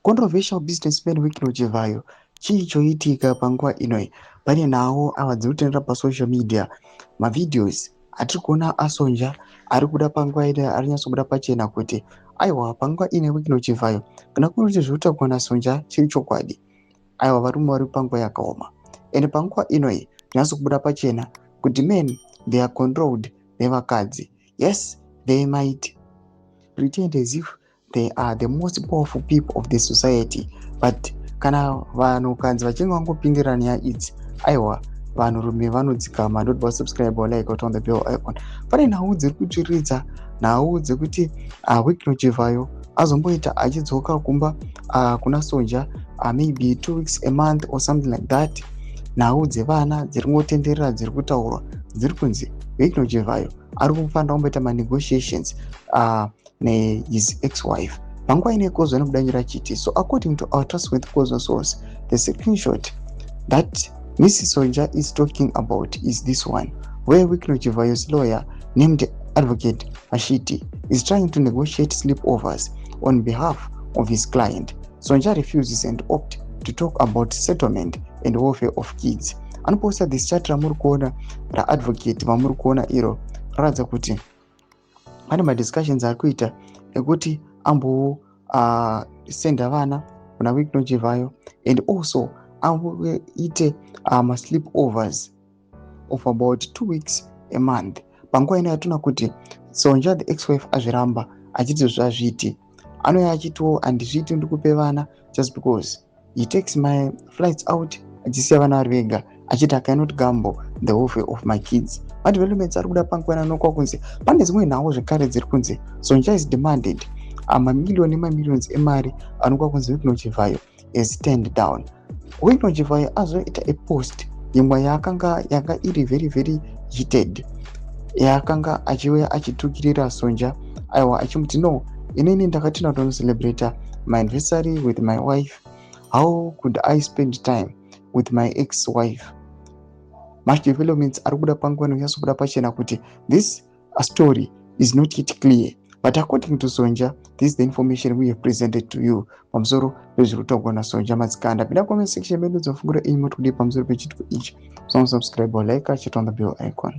Controversial businessman Wycliffe Chivayo chii choitika panguva inoi. Pane nawo ava dziri kutendera pasocial media mavideos atiri kuona asonja ari kuda panguva ino ari nyatsobuda pachena kuti aiwa panguva ine Wycliffe Chivayo kana kuri kuti zviri kutaurwa nasonja chiri chokwadi. Aiwa varume vari panguva yakaoma. Ende panguva inoi nyatsokubuda pachena kuti men they are controlled nevakadzi. Yes, they might pretend as if they are the most powerful people of the society, but kana vanhukadzi vachinge vangopindira nyaya idzi, aiwa vanhurume vanodzikama. Don't forget to subscribe or like or turn the bell icon. Pane nhau dziri kutsviridza nhau dzekuti Wycliffe Chivayo azomboita achidzoka kumba kuna sonja maybe 2 weeks a month or something like that. Nhau dzevana dziri ngotenderera dziri kutaurwa dziri kunzi Wycliffe Chivayo ari kufanira kumboita negotiations his ex-wife. Panguva ine Kozo anokudanyira chiti. So according to our trustworthy Kozo source, the screenshot that Mrs. Sonja is talking about is this one, where Wycliffe Chivayo's lawyer named Advocate Ashiti is trying to negotiate sleepovers on behalf of his client. Sonja refuses and opts to talk about settlement and welfare of kids. Anoposta this chat ramuri kuona raadvocate vamuri kuona iro raradza kuti pane madiscussions ari kuita ekuti senda vana kuna Wycliffe Chivayo and also amboite sleepovers of about 2 weeks a month. Panguva ino yatona kuti Sonja the ex-wife azviramba achiti zvazviti anoya achitiwo handizviti ndikupe vana just because he takes my flights out achisiya vana vari vega achiti I cannot gamble the welfare of my kids. Madevelopments ari kuda panguva ino anokwa kunzi pane dzimwe nhau zvekare dziri kunzi Sonja is demanded mamiliyoni nemamiliyons emari anokwa kunzi Wycliffe Chivayo is stand down. Wycliffe Chivayo azoita a post imwe yanga iri very very heated, yakanga achiuya achitukirira Sonja aiwa achimuti no inini ndakati ndatono celebrate my anniversary with my wife, how could I spend time with my ex-wife. Much developments ari kuda panguva ino yasobuda pachena kuti this story is not yet clear, but according to Sonja, this is the information we have presented to you pamusoro pezviri kutaurwa naSonja Matsikanda. Pinda comment section medu dzofungura iyi moti kudii pamusoro pechitiko ichi. So subscribe or like, turn on the bell icon.